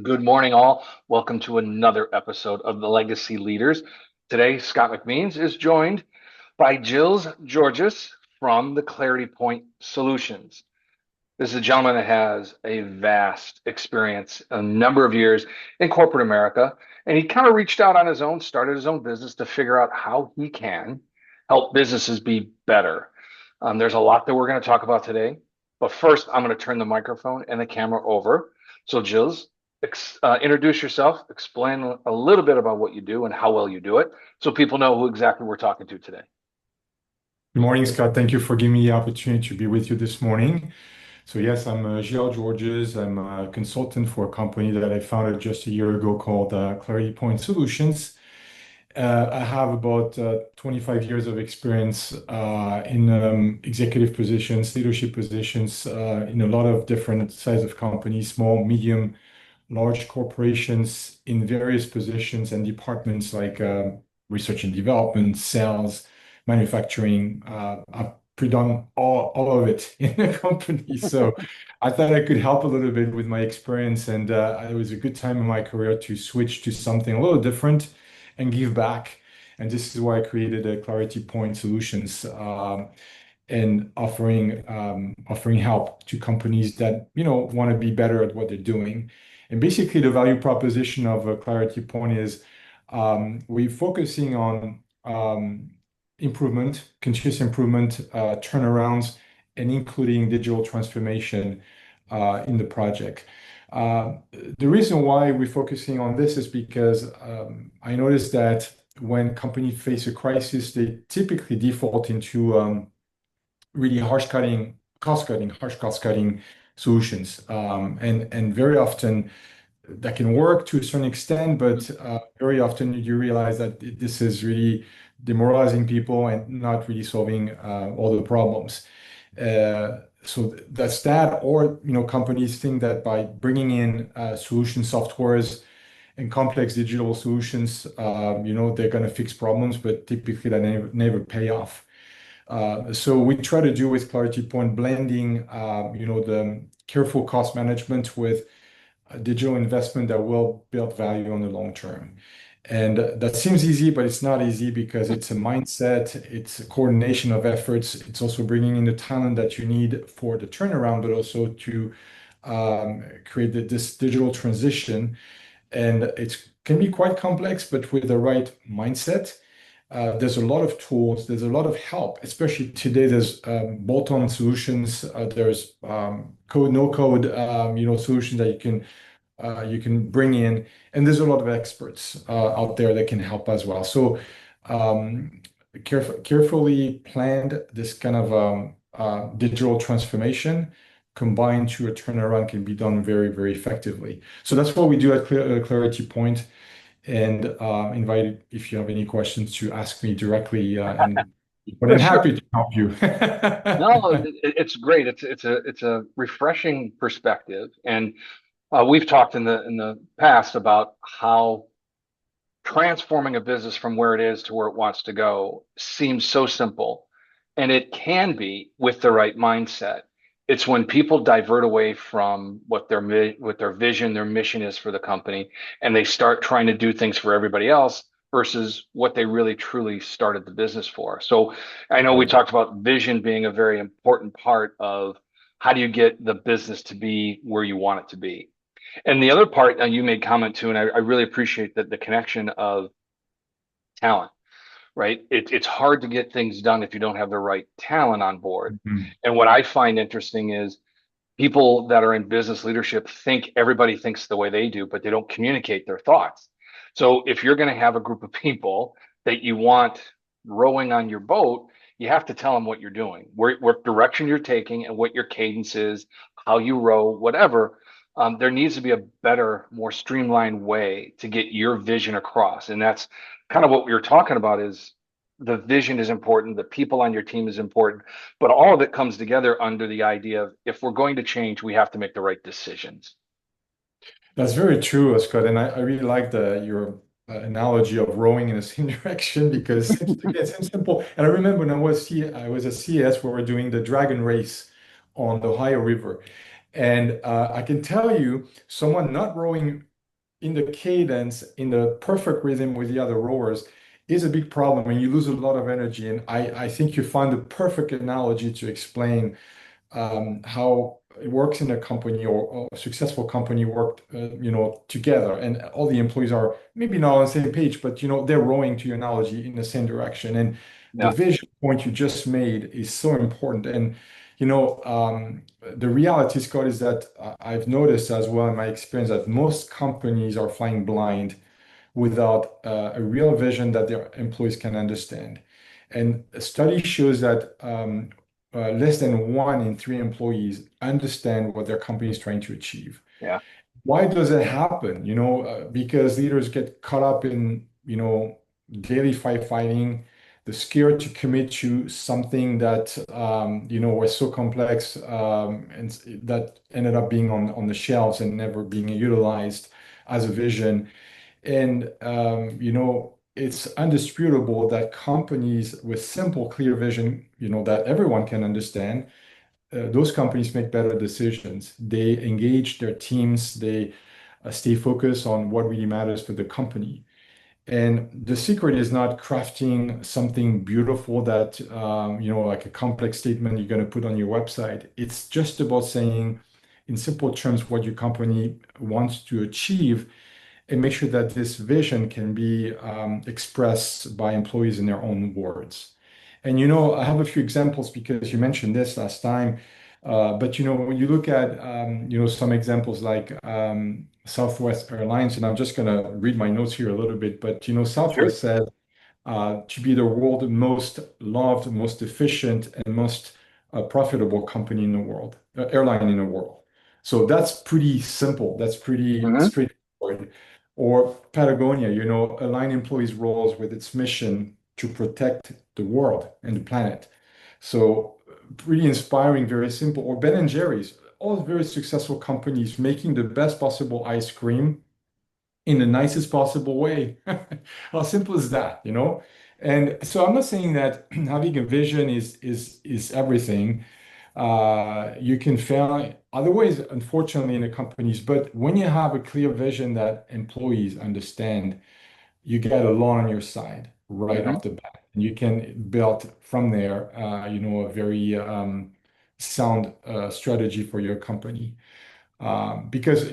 Good morning, all. Welcome to another episode of the Legacy Leaders. Today, Scott McMeans is joined by Gilles Georges from the Clarity Point Solutions. This is a gentleman that has a vast experience, a number of years in corporate America, and he kind of reached out on his own, started his own business to figure out how he can help businesses be better. There's a lot that we're going to talk about today, but first, I'm going to turn the microphone and the camera over. So, Gilles, introduce yourself, explain a little bit about what you do and how well you do it, so people know who exactly we're talking to today. Good morning, Scott. Thank you for giving me the opportunity to be with you this morning. So yes, I'm Gilles Georges. I'm a consultant for a company that I founded just a year ago called Clarity Point Solutions. I have about 25 years of experience in executive positions, leadership positions in a lot of different size of companies, small, medium, large corporations in various positions and departments like research and development, sales, manufacturing. I've done all of it in the company. So I thought I could help a little bit with my experience, and it was a good time in my career to switch to something a little different and give back. And this is why I created a Clarity Point Solutions. And offering help to companies that want to be better at what they're doing. And basically, the value proposition of a Clarity Point is we're focusing on improvement, continuous improvement, turnarounds, and including digital transformation in the project. Uh, the reason why we're focusing on this is because I noticed that when companies face a crisis, they typically default into really harsh cost cutting solutions. And very often that can work to a certain extent, but very often you realize that this is really demoralizing people and not really solving all the problems. So that's that, or companies think that by bringing in solution softwares and complex digital solutions, they're going to fix problems, but typically that never pay off. So we try to do with Clarity Point blending, the careful cost management with a digital investment that will build value on the long term. And that seems easy, but it's not easy because it's a mindset, it's a coordination of efforts. It's also bringing in the talent that you need for the turnaround, but also to create this digital transition. And it can be quite complex, but with the right mindset. There's a lot of tools, there's a lot of help, especially today. There's bolt-on solutions, there's code, no code, solutions that you can bring in, and there's a lot of experts out there that can help as well. So um, carefully planned this kind of digital transformation combined to a turnaround can be done very, very effectively. So that's what we do at Clarity Point, and invited if you have any questions to ask me directly, and but For I'm sure. happy to help you. No, it's great. It's a refreshing perspective, and we've talked in the past about how transforming a business from where it is to where it wants to go seems so simple, and it can be with the right mindset. It's when people divert away from what their vision, their mission is for the company, and they start trying to do things for everybody else versus what they really truly started the business for. So I know we Right. talked about vision being a very important part of how do you get the business to be where you want it to be. And the other part you made comment to, and I really appreciate that the connection of talent, right? It's hard to get things done if you don't have the right talent on board. Mhm. And what I find interesting is people that are in business leadership think everybody thinks the way they do, but they don't communicate their thoughts. So if you're going to have a group of people that you want rowing on your boat, you have to tell them what you're doing, what direction you're taking, and what your cadence is, how you row, whatever. There needs to be a better, more streamlined way to get your vision across, and that's kind of what we were talking about. Is the vision is important, the people on your team is important, but all of it comes together under the idea of if we're going to change, we have to make the right decisions. That's very true, Scott. And I really like your analogy of rowing in the same direction because it seems simple. And I remember when I was at CES, we were doing the dragon race on the Ohio River. And I can tell you, someone not rowing in the cadence, in the perfect rhythm with the other rowers is a big problem, and you lose a lot of energy. And I think you find the perfect analogy to explain how it works in a company, or a successful company worked, together, and all the employees are maybe not on the same page, but they're rowing, to your analogy, in the same direction. And the Yeah. vision point you just made is so important. And the reality, Scott, is that I've noticed as well in my experience that most companies are flying blind without a real vision that their employees can understand. And a study shows that less than 1 in 3 employees understand what their company is trying to achieve. Yeah. Why does it happen? Because leaders get caught up in, daily firefighting, the scare to commit to something that, was so complex, and that ended up being on the shelves and never being utilized as a vision. And it's undisputable that companies with simple, clear vision, that everyone can understand, those companies make better decisions. They engage their teams. They stay focused on what really matters for the company. And the secret is not crafting something beautiful that, like a complex statement you're going to put on your website. It's just about saying, in simple terms, what your company wants to achieve, and make sure that this vision can be expressed by employees in their own words. And I have a few examples because you mentioned this last time. But when you look at some examples like Southwest Airlines, and I'm just going to read my notes here a little bit, but Sure. Southwest said to be the world's most loved, most efficient, and most profitable company in the world, airline in the world. So that's pretty simple. That's pretty Hmm. straightforward. Or Patagonia, align employees' roles with its mission to protect the world and the planet. So pretty inspiring, very simple. Or Ben and Jerry's, all very successful companies making the best possible ice cream in the nicest possible way. How simple is that? And so I'm not saying that having a vision is everything. You can fail other ways, unfortunately, in the companies. But when you have a clear vision that employees understand, you get a lot on your side right Hmm. off the bat, and you can build from there, a very sound strategy for your company. Because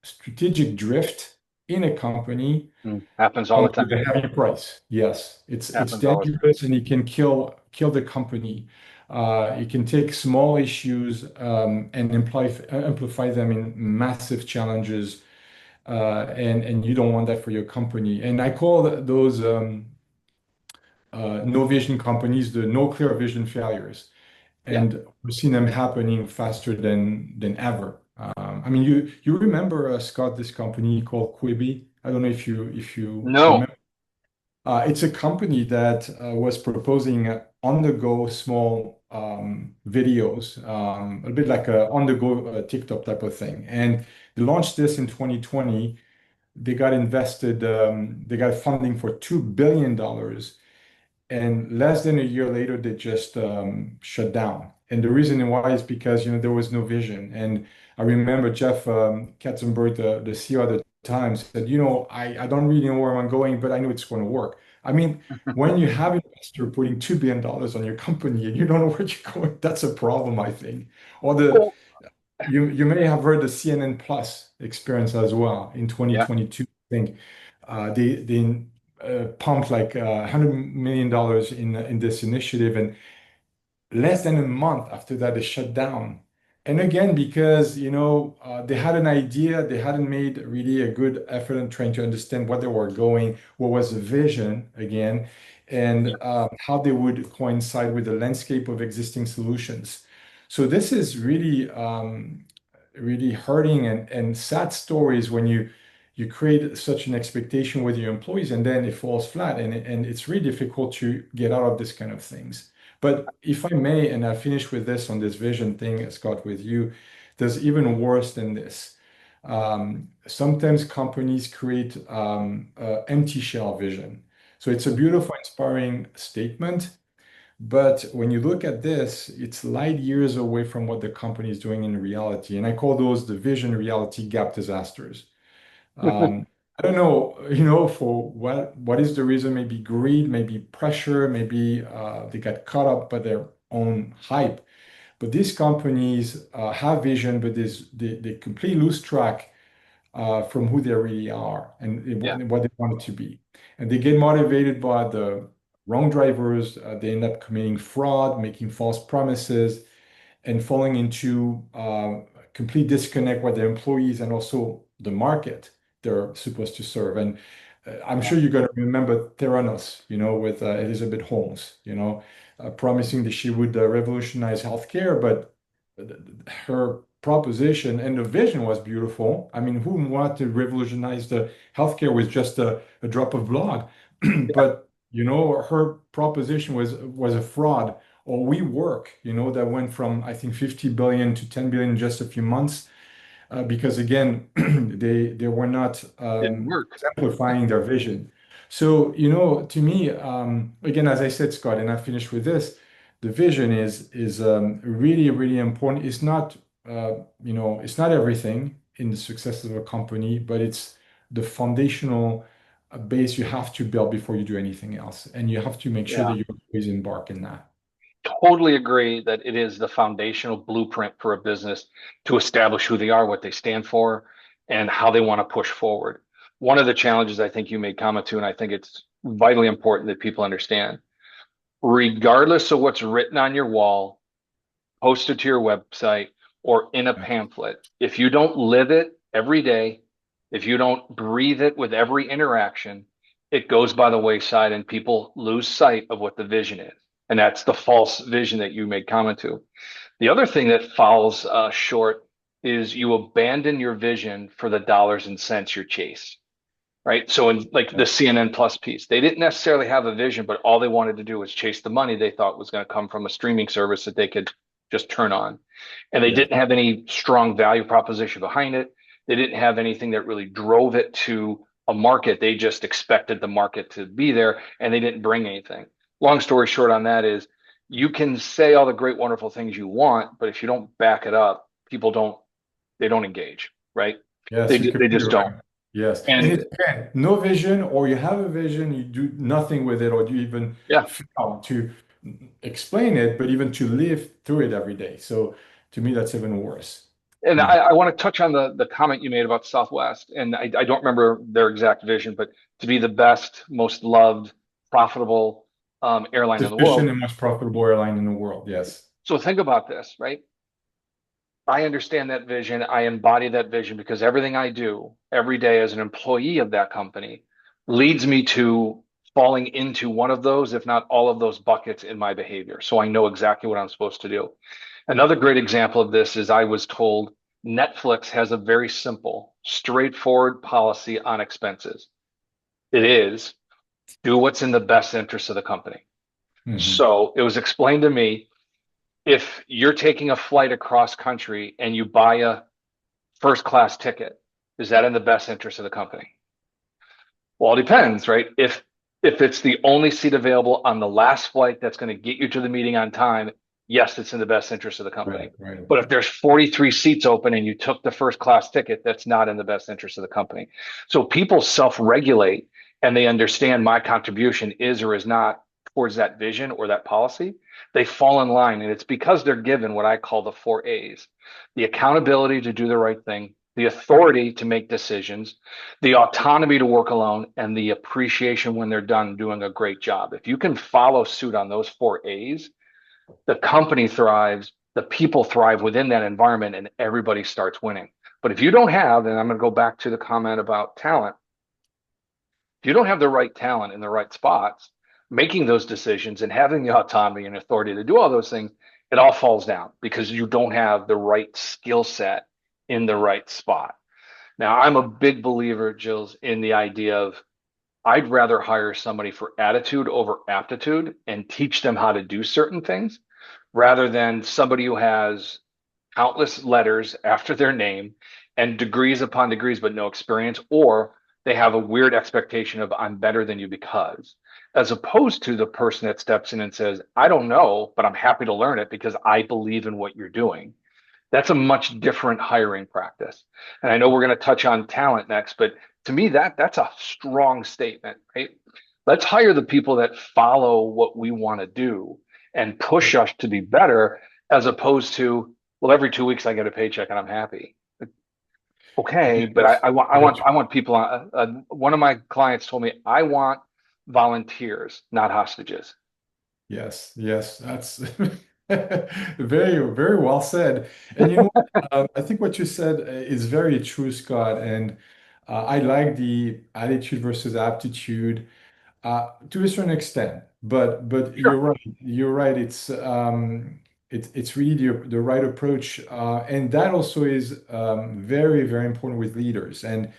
strategic drift in a company Happens all the comes with time. a heavy price. Yes, it's Happens all the time. dangerous, and it can kill the company. It can take small issues and amplify them in massive challenges, and you don't want that for your company. And I call those no vision companies the no clear vision failures. Yeah. And we've seen them happening faster than ever. I mean, you remember, Scott, this company called Quibi? I don't know if you No. remember. It's a company that was proposing on-the-go small videos, a bit like a on-the-go TikTok type of thing. And they launched this in 2020. They got funding for $2 billion, and less than a year later, they just shut down. And the reason why is because there was no vision. And I remember Jeff Katzenberg, the CEO at the time, said, I don't really know where I'm going, but I know it's going to work. I mean, when you have an investor putting $2 billion on your company and you don't know where you're going, that's a problem, I think. Or Well, you may have heard the CNN Plus experience as well in yeah. 2022. I think they pumped like $100 million in this initiative, and less than a month after that, they shut down. And again, because they had an idea, they hadn't made really a good effort in trying to understand what they were going, what was the vision again, and Yeah. how they would coincide with the landscape of existing solutions. So this is really hurting and sad stories when you create such an expectation with your employees, and then it falls flat, and it's really difficult to get out of this kind of things. But if I may, and I'll finish with this on this vision thing, Scott, with you, there's even worse than this. Sometimes companies create empty shell vision. So it's a beautiful, inspiring statement, But when you look at this, it's light years away from what the company is doing in reality. And I call those the vision reality gap disasters. I don't know, for what is the reason? Maybe greed, maybe pressure, maybe they got caught up by their own hype. But these companies have vision, but they completely lose track from who they really are and Yeah, what they want it to be. And they get motivated by the wrong drivers. They end up committing fraud, making false promises, and falling into complete disconnect with their employees and also the market they're supposed to serve. And I'm yeah, sure you're going to remember Theranos, with Elizabeth Holmes, promising that she would revolutionize healthcare, but her proposition and the vision was beautiful. I mean, who wanted to revolutionize the healthcare with just a drop of blood? yeah, But her proposition was a fraud. Or WeWork, that went from I think 50 billion to 10 billion in just a few months, because again, they were not didn't work. exemplifying their vision. So, to me, again, as I said, Scott, and I finish with this, the vision is really, really important. It's not everything in the success of a company, but it's the foundational base you have to build before you do anything else, and you have to make sure Yeah. that you always embark in that. Totally agree that it is the foundational blueprint for a business to establish who they are, what they stand for, and how they want to push forward. One of the challenges I think you made comment to, and I think it's vitally important that people understand, regardless of what's written on your wall, posted to your website, or in a Yeah. pamphlet, if you don't live it every day, if you don't breathe it with every interaction, it goes by the wayside and people lose sight of what the vision is. And that's the false vision that you made comment to. The other thing that falls short is you abandon your vision for the dollars and cents you chase, right? So in like the CNN Plus piece, they didn't necessarily have a vision, but all they wanted to do was chase the money they thought was going to come from a streaming service that they could just turn on. And they Yeah. didn't have any strong value proposition behind it. They didn't have anything that really drove it to a market. They just expected the market to be there and they didn't bring anything. Long story short on that is you can say all the great, wonderful things you want, but if you don't back it up, they don't engage, right? Yes, you're They completely just don't. right. Yes. And And it's again, no vision, or you have a vision, you do nothing with it, or you even yeah, fail to explain it, but even to live through it every day. So to me, that's even worse. and Mm. I want to touch on the comment you made about Southwest, and I don't remember their exact vision, but to be the best, most loved, profitable airline in the Efficient world. and most profitable airline in the world. Yes. So think about this, right? I understand that vision. I embody that vision because everything I do every day as an employee of that company leads me to falling into one of those, if not all of those buckets in my behavior. So I know exactly what I'm supposed to do. Another great example of this is I was told Netflix has a very simple, straightforward policy on expenses. It is do what's in the best interest of the company. Hmm. So it was explained to me if you're taking a flight across country and you buy a first class ticket, is that in the best interest of the company? Well, it depends, right? If it's the only seat available on the last flight that's going to get you to the meeting on time, yes, it's in the best interest of the company. Right, right. But if there's 43 seats open and you took the first class ticket, that's not in the best interest of the company. So people self-regulate and they understand my contribution is or is not towards that vision or that policy. They fall in line. And it's because they're given what I call the four A's: the accountability to do the right thing, the authority to make decisions, the autonomy to work alone, and the appreciation when they're done doing a great job. If you can follow suit on those four A's, the company thrives, the people thrive within that environment, and everybody starts winning. But if you don't have, and I'm going to go back to the comment about talent, if you don't have the right talent in the right spots, making those decisions and having the autonomy and authority to do all those things, it all falls down because you don't have the right skill set in the right spot. Now, I'm a big believer, Gilles, in the idea of I'd rather hire somebody for attitude over aptitude and teach them how to do certain things rather than somebody who has countless letters after their name and degrees upon degrees, but no experience, or they have a weird expectation of I'm better than you because. as opposed to the person that steps in and says, I don't know, but I'm happy to learn it because I believe in what you're doing. That's a much different hiring practice. And I know we're going to touch on talent next, but to me, that's a strong statement, right? Let's hire the people that follow what we want to do and push us to be better, as opposed to, well, every 2 weeks I get a paycheck and I'm happy. Okay, but Yes. I want people. One of my clients told me, I want volunteers, not hostages. Yes, yes, that's very, very well said. And you know what? I think what you said is very true, Scott. And I like the attitude versus aptitude to a certain extent. But you're Sure. right. You're right. It's really the right approach, and that also is very, very important with leaders. And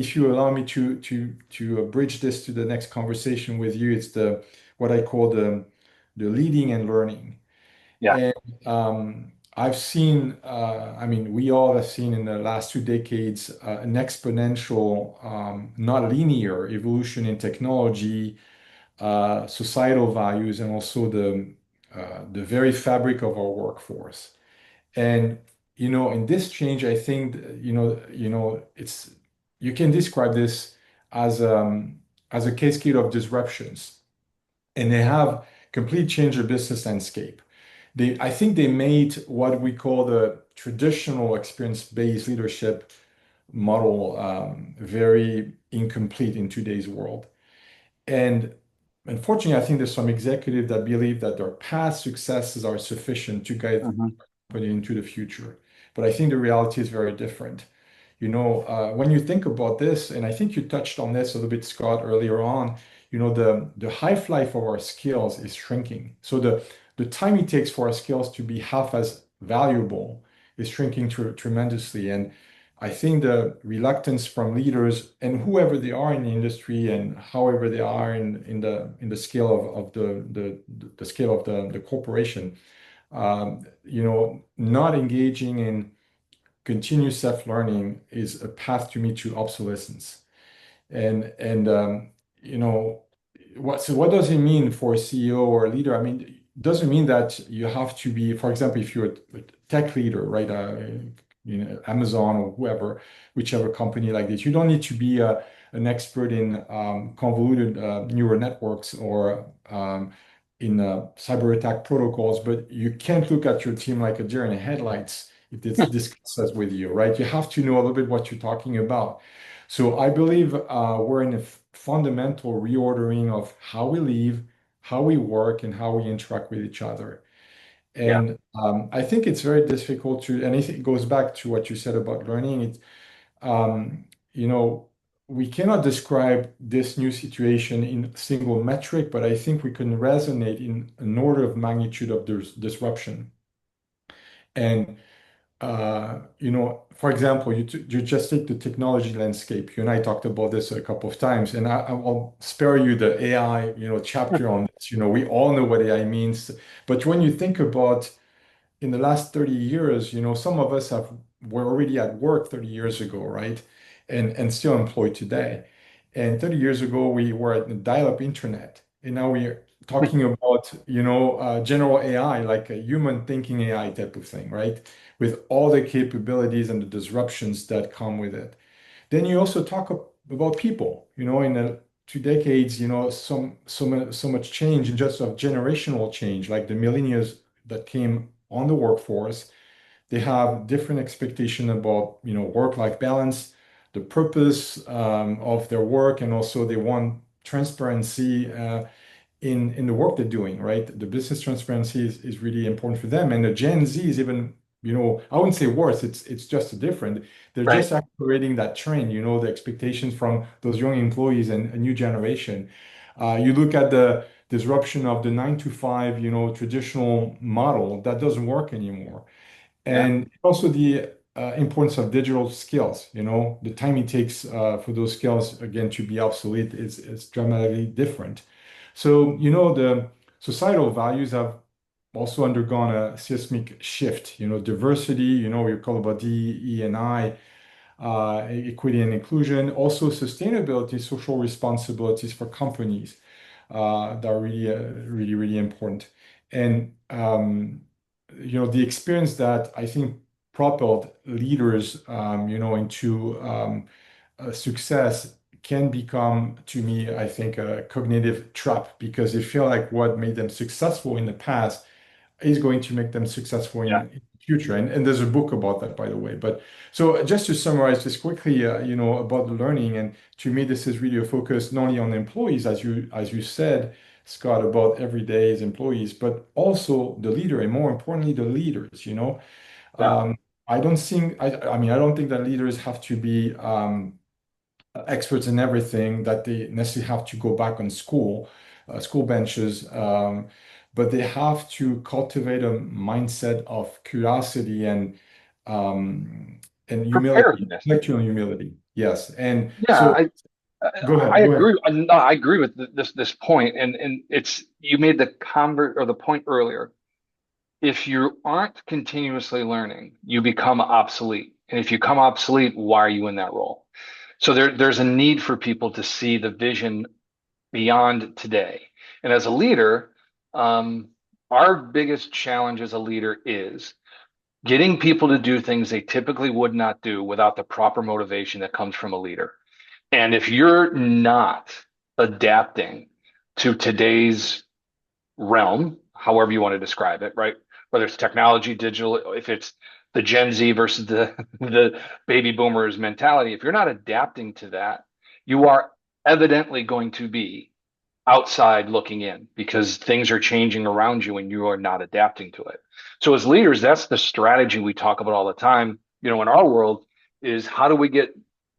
if you allow me to bridge this to the next conversation with you, it's the what I call the leading and learning. Yeah. And I've seen, I mean, we all have seen in the last 2 decades an exponential, not linear evolution in technology, societal values, and also the very fabric of our workforce. And in this change, I think it's you can describe this as as a cascade of disruptions, and they have complete change the business landscape. I think they made what we call the traditional experience-based leadership model very incomplete in today's world. And unfortunately, I think there's some executives that believe that their past successes are sufficient to guide Hmm. put it into the future. But I think the reality is very different. When you think about this, and I think you touched on this a little bit, Scott, earlier on, the half life of our skills is shrinking. So the time it takes for our skills to be half as valuable is shrinking tremendously. And I think the reluctance from leaders and whoever they are in the industry and however they are in the scale of the scale of the corporation, not engaging in continuous self-learning is a path to me to obsolescence. And what does it mean for a CEO or a leader? I mean, it doesn't mean that you have to be, for example, if you're a tech leader, right? Amazon or whoever, whichever company like this, you don't need to be an expert in convoluted neural networks or in cyber attack protocols, but you can't look at your team like a deer in the headlights if it's discusses with you, right? You have to know a little bit what you're talking about. So I believe we're in a fundamental reordering of how we live, how we work, and how we interact with each other. Yeah. And I think it's very difficult and it goes back to what you said about learning. Um, you know, we cannot describe this new situation in a single metric, but I think we can resonate in an order of magnitude of disruption. And for example, you just take the technology landscape. You and I talked about this a couple of times, and I'll spare you the AI, chapter on this. We all know what AI means, but when you think about in the last 30 years, some of us were already at work 30 years ago, right? And still employed today. And 30 years ago, we were at the dial-up internet. And now we're talking about, general AI, like a human thinking AI type of thing, right? With all the capabilities and the disruptions that come with it. Then you also talk about people, in the 2 decades, so much change and just of generational change, like the millennials that came on the workforce. They have different expectation about, work-life balance, the purpose of their work, and also they want transparency in the work they're doing, right? The business transparency is really important for them. And the Gen Z is even, I wouldn't say worse, it's just different. They're Right. just accelerating that trend, the expectations from those young employees and a new generation. You look at the disruption of the 9 to 5, traditional model that doesn't work anymore. Yeah. And also the importance of digital skills, the time it takes for those skills, again, to be obsolete is dramatically different. So, the societal values have also undergone a seismic shift, diversity, we call about DE and I, equity and inclusion, also sustainability, social responsibilities for companies. that are really important. And the experience that I think propelled leaders, into success can become, to me, I think, a cognitive trap because they feel like what made them successful in the past is going to make them successful Yeah. in the future. And there's a book about that, by the way. But so just to summarize this quickly, about the learning, and to me, this is really a focus not only on employees, as you said, Scott, about everyday's employees, but also the leader, and more importantly, the leaders. Yeah. Um, I don't think, I mean, I don't think that leaders have to be experts in everything, that they necessarily have to go back on school benches, but they have to cultivate a mindset of curiosity and humility, Preparedness. intellectual humility. Yes, and Yeah, so go I ahead, go ahead. agree. No, I agree with this point, and it's you made the convert or the point earlier. If you aren't continuously learning, you become obsolete, and if you become obsolete, why are you in that role? So there's a need for people to see the vision beyond today. And as a leader, um, our biggest challenge as a leader is getting people to do things they typically would not do without the proper motivation that comes from a leader. And if you're not adapting to today's realm, however you want to describe it, right? Whether it's technology, digital, if it's the Gen Z versus the the baby boomers mentality, if you're not adapting to that, you are evidently going to be outside looking in because things are changing around you and you are not adapting to it. So as leaders, that's the strategy we talk about all the time, in our world is how do we get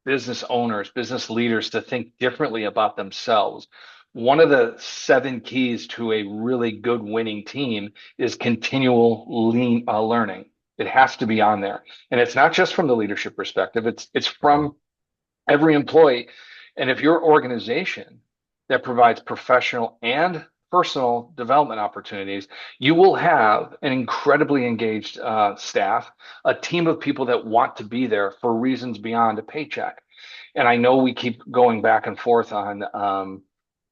business owners, business leaders to think differently about themselves. One of the seven keys to a really good winning team is continual learning. It has to be on there. And it's not just from the leadership perspective, it's from every employee. And if your organization that provides professional and personal development opportunities, you will have an incredibly engaged staff, a team of people that want to be there for reasons beyond a paycheck. And I know we keep going back and forth on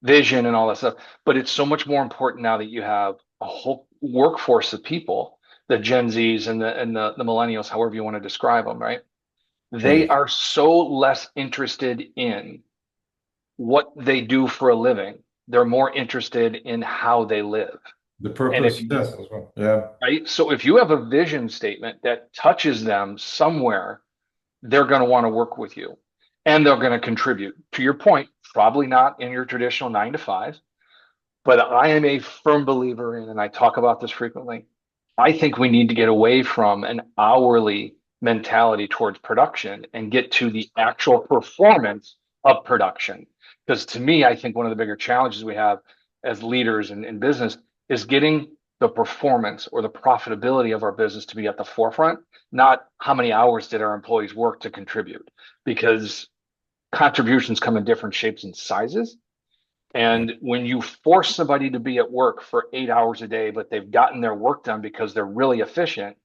vision and all that stuff, but it's so much more important now that you have a whole workforce of people, the Gen Zs and the millennials, however you want to describe them, right? They Right. are so less interested in what they do for a living. They're more interested in how they live. The And if purpose, you, yes, as well. Yeah. right, so if you have a vision statement that touches them somewhere, they're going to want to work with you and they're going to contribute. To your point, probably not in your traditional 9 to 5, but I am a firm believer in, and I talk about this frequently. I think we need to get away from an hourly mentality towards production and get to the actual performance of production. Because to me, I think one of the bigger challenges we have as leaders in business is getting the performance or the profitability of our business to be at the forefront, not how many hours did our employees work to contribute, because contributions come in different shapes and sizes. Yeah. And when you force somebody to be at work for 8 hours a day, but they've gotten their work done because they're really efficient,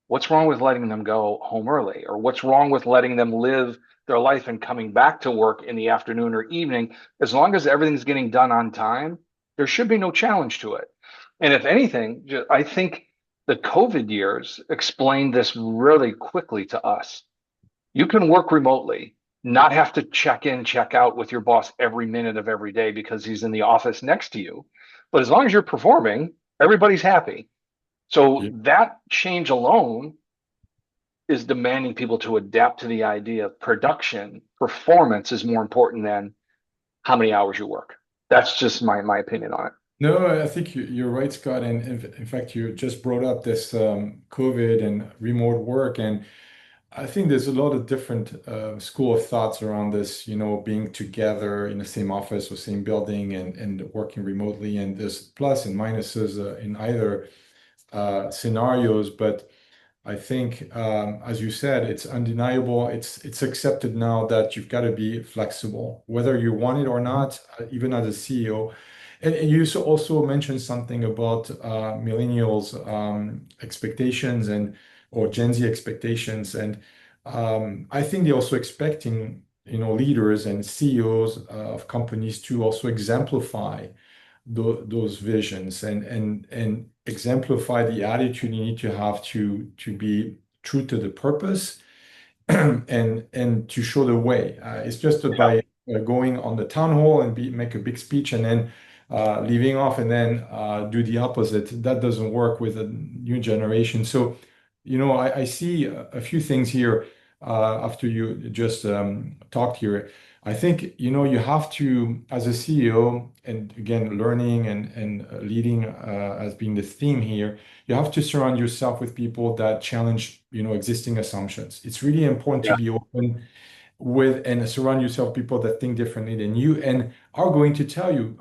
what's wrong with letting them go home early? Or what's wrong with letting them live their life and coming back to work in the afternoon or evening? As long as everything's getting done on time, there should be no challenge to it. And if anything, I think the COVID years explained this really quickly to us. You can work remotely, not have to check in, check out with your boss every minute of every day because he's in the office next to you. But as long as you're performing, everybody's happy. So Yeah. that change alone is demanding people to adapt to the idea of production. Performance is more important than how many hours you work. That's just my opinion on it. No, I think you're right, Scott. And in fact, you just brought up this COVID and remote work. And I think there's a lot of different school of thoughts around this, being together in the same office or same building and working remotely. And there's plus and minuses in either scenarios. But I think, as you said, it's undeniable. It's accepted now that you've got to be flexible, whether you want it or not, even as a CEO. And you also mentioned something about millennials' expectations and or Gen Z expectations, and I think they're also expecting leaders and CEOs of companies to also exemplify. those visions and exemplify the attitude you need to have to be true to the purpose and to show the way. It's just Yeah. by going on the town hall and make a big speech and then leaving off and then do the opposite. That doesn't work with a new generation. So, I see a few things here after you just talked here. I think, you have to, as a CEO, and again, learning and leading as being the theme here, you have to surround yourself with people that challenge, existing assumptions. It's really important to Yeah. be open with and surround yourself with people that think differently than you and are going to tell you,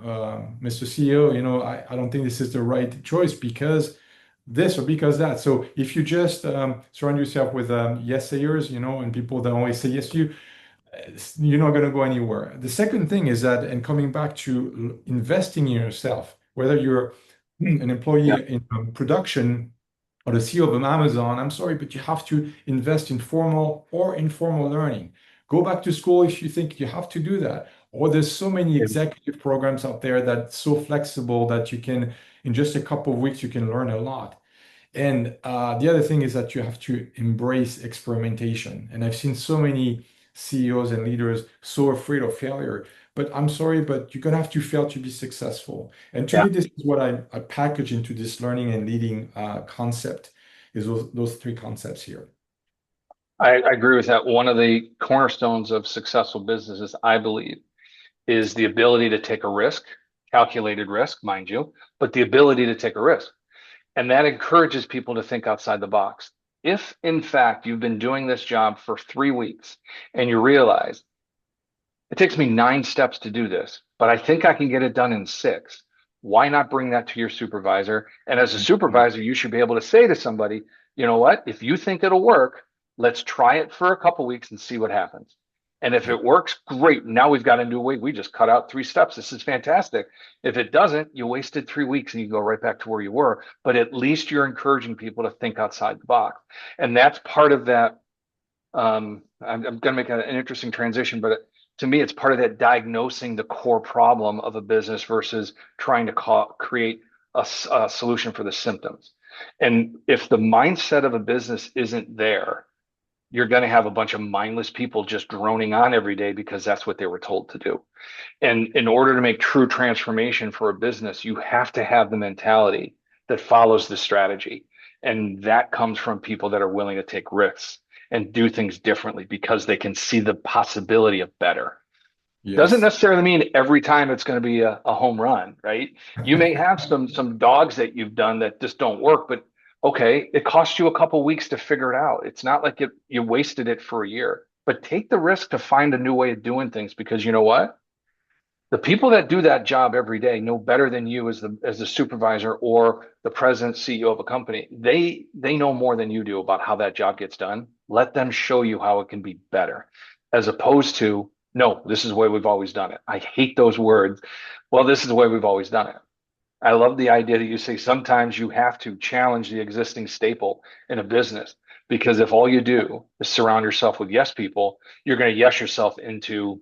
Mr. CEO, I don't think this is the right choice because this or because that. So if you just surround yourself with yes sayers, and people that always say yes to you, you're not going to go anywhere. The second thing is that, and coming back to investing in yourself, whether you're an Yeah. employee in production or the CEO of an Amazon, I'm sorry, but you have to invest in formal or informal learning. Go back to school if you think you have to do that. Or there's so many executive programs out there that's so flexible that you can, in just a couple of weeks, you can learn a lot. And the other thing is that you have to embrace experimentation. And I've seen so many CEOs and leaders so afraid of failure. But I'm sorry, but you're going to have to fail to be successful. And to Yeah. me, this is what I package into this learning and leading concept is those three concepts here. I agree with that. One of the cornerstones of successful businesses, I believe, is the ability to take a risk, calculated risk, mind you, but the ability to take a risk. And that encourages people to think outside the box. If, in fact, you've been doing this job for 3 weeks and you realize it takes me 9 steps to do this, but I think I can get it done in 6, why not bring that to your supervisor? And as a Mhm. supervisor, you should be able to say to somebody, you know what? If you think it'll work, let's try it for a couple weeks and see what happens. And if Yeah. it works, great. Now we've got a new way. We just cut out 3 steps. This is fantastic. If it doesn't, you wasted 3 weeks and you go right back to where you were. But at least you're encouraging people to think outside the box. And that's part of that. I'm going to make an interesting transition, but to me, it's part of that diagnosing the core problem of a business versus trying to create a solution for the symptoms. And if the mindset of a business isn't there, you're going to have a bunch of mindless people just droning on every day because that's what they were told to do. And in order to make true transformation for a business, you have to have the mentality that follows the strategy. And that comes from people that are willing to take risks and do things differently because they can see the possibility of better. Doesn't Yes. necessarily mean every time it's going to be a home run, right? You may have some dogs that you've done that just don't work, but okay, it cost you a couple weeks to figure it out. It's not like you wasted it for a year. But take the risk to find a new way of doing things because you know what? The people that do that job every day know better than you as the supervisor or the president, CEO of a company. They know more than you do about how that job gets done. Let them show you how it can be better, as opposed to no, this is the way we've always done it. I hate those words. Well, this is the way we've always done it. I love the idea that you say sometimes you have to challenge the existing staple in a business because if all you do is surround yourself with yes people, you're going to yes yourself into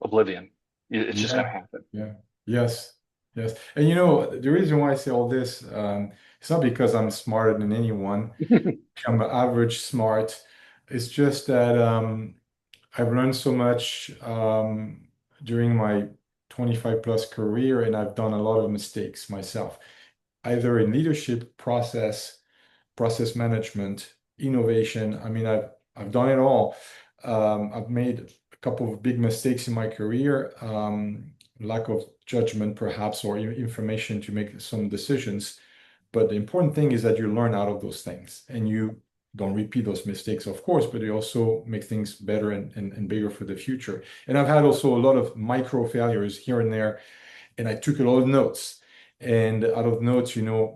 oblivion. It's just going Yeah. to happen. Yeah. Yes. Yes. And the reason why I say all this, it's not because I'm smarter than anyone. I'm average smart. It's just that I've learned so much during my 25 plus career, and I've done a lot of mistakes myself, either in leadership, process management, innovation. I mean, I've done it all. I've made a couple of big mistakes in my career, lack of judgment, perhaps, or information to make some decisions. But the important thing is that you learn out of those things and you don't repeat those mistakes, of course, but you also make things better and bigger for the future. And I've had also a lot of micro failures here and there, and I took a lot of notes. And out of notes,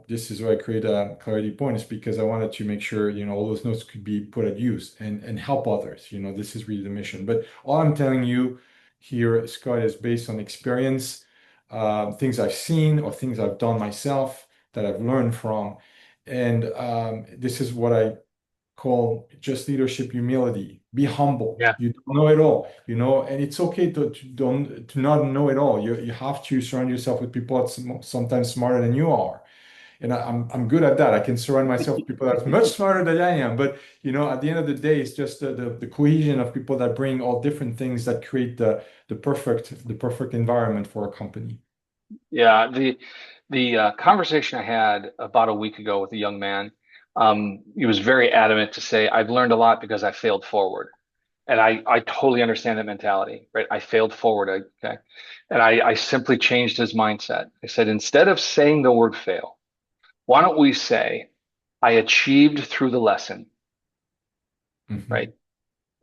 this is where I create a clarity points because I wanted to make sure, all those notes could be put at use and help others. This is really the mission. But all I'm telling you here, Scott, is based on experience, things I've seen or things I've done myself that I've learned from. And this is what I called just leadership humility. Be humble. Yeah. You don't know it all, and it's okay to not know it all. You have to surround yourself with people that's sometimes smarter than you are. And I'm good at that. I can surround myself with people that's much smarter than I am. But at the end of the day, it's just the cohesion of people that bring all different things that create the perfect environment for a company. Yeah, the conversation I had about a week ago with a young man, he was very adamant to say, I've learned a lot because I failed forward. And I totally understand that mentality, right? I failed forward. Okay. And I simply changed his mindset. I said, instead of saying the word fail, why don't we say, I achieved through the lesson, Mhm. right?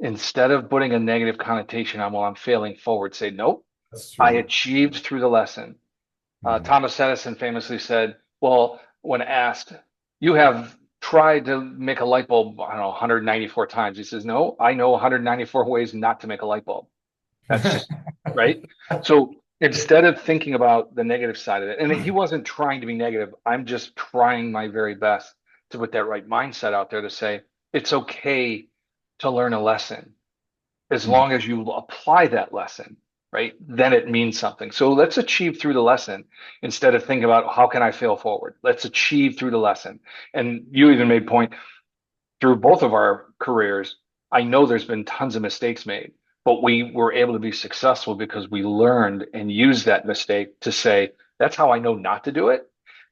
Instead of putting a negative connotation on, well, I'm failing forward, say, nope, That's I true. achieved through the lesson. Mhm. Thomas Edison famously said, well, when asked, you have tried to make a light bulb, I don't know, 194 times. He says, no, I know 194 ways not to make a light bulb. That's just right. So instead of thinking about the negative side of it, and he wasn't trying to be negative, I'm just trying my very best to put that right mindset out there to say it's okay to learn a lesson as Mhm. long as you apply that lesson, right? Then it means something. So let's achieve through the lesson instead of thinking about how can I fail forward. Let's achieve through the lesson. And you even made point through both of our careers. I know there's been tons of mistakes made, but we were able to be successful because we learned and used that mistake to say, that's how I know not to do it.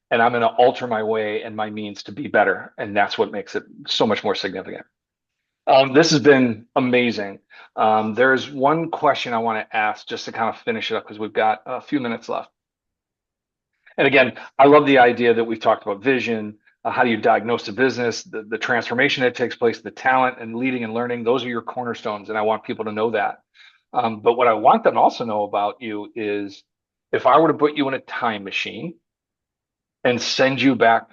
And I'm going to alter my way and my means to be better. And that's what makes it so much more significant. This has been amazing. There's one question I want to ask just to kind of finish it up because we've got a few minutes left. And again, I love the idea that we've talked about vision. How do you diagnose a business, the transformation that takes place, the talent and leading and learning. Those are your cornerstones. And I want people to know that. But what I want them to also know about you is if I were to put you in a time machine and send you back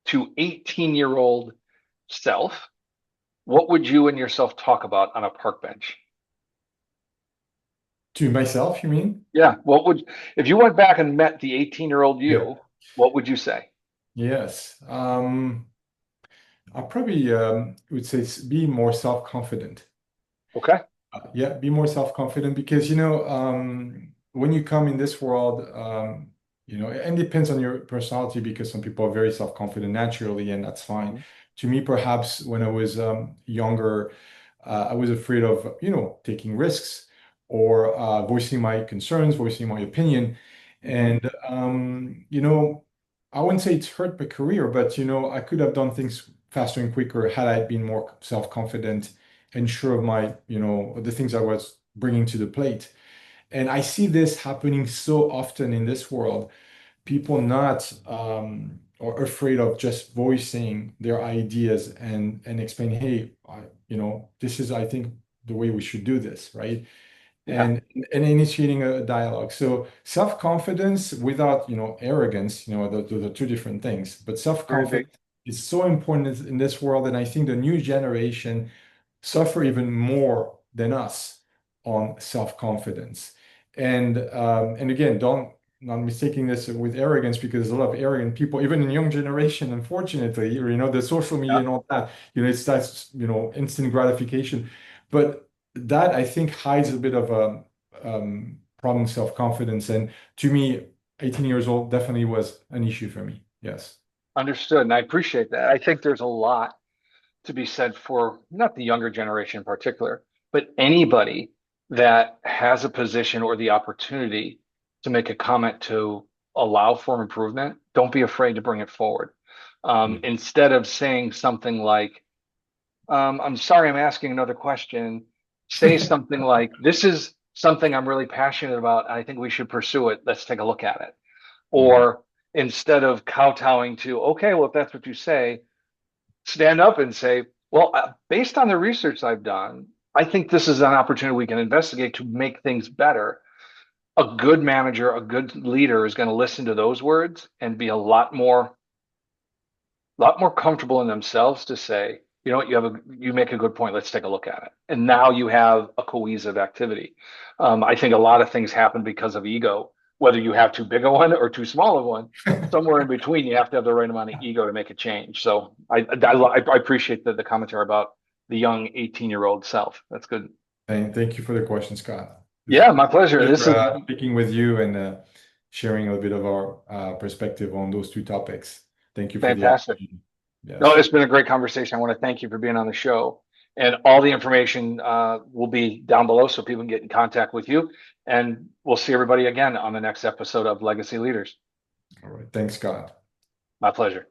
to 18-year-old self, what would you and yourself talk about on a park bench? To myself, you mean? Yeah. If you went back and met the 18-year-old Yeah. you, what would you say? Yes. I probably would say be more self-confident. Okay. Yeah, be more self-confident because when you come in this world, and it depends on your personality because some people are very self-confident naturally, and that's fine. Mhm. To me, perhaps when I was younger, I was afraid of taking risks or voicing my concerns, voicing my opinion, Mhm. and I wouldn't say it's hurt my career, but I could have done things faster and quicker had I been more self-confident and sure of the things I was bringing to the plate. And I see this happening so often in this world. People not or afraid of just voicing their ideas and explain, hey, this is, I think, the way we should do this, right? Yeah. And initiating a dialogue. So self-confidence without arrogance, those are two different things. But Very big. self-confidence is so important in this world, and I think the new generation suffer even more than us on self-confidence. And again, don't not mistaking this with arrogance because there's a lot of arrogant people, even in young generation, unfortunately, the social media Yeah. and all that, it's that, instant gratification. But that I think hides a bit of a problem self-confidence. And to me, 18 years old definitely was an issue for me. Yes. Understood. And I appreciate that. I think there's a lot to be said for not the younger generation in particular, but anybody that has a position or the opportunity to make a comment to allow for improvement. Don't be afraid to bring it forward. Yeah. Instead of saying something like, I'm sorry, I'm asking another question. Say something like, this is something I'm really passionate about. I think we should pursue it. Let's take a look at it. Mhm. Or instead of kowtowing to, okay, well, if that's what you say, stand up and say, well, based on the research I've done, I think this is an opportunity we can investigate to make things better. A good manager, a good leader is going to listen to those words and be a lot more comfortable in themselves to say, you know what, you make a good point. Let's take a look at it. And now you have a cohesive activity. I think a lot of things happen because of ego. whether you have too big a one or too small a one, somewhere in between, you have to have the right amount of ego to make a change. So I appreciate the commentary about the young 18-year-old self. That's good. And thank you for the question, Scott. It's a Yeah, my pleasure. This pleasure is speaking with you and sharing a bit of our perspective on those two topics. Thank you for the fantastic. opportunity. No, Yes. it's been a great conversation. I want to thank you for being on the show. And all the information will be down below so people can get in contact with you. And we'll see everybody again on the next episode of Legacy Leaders. All right. Thanks, Scott. My pleasure.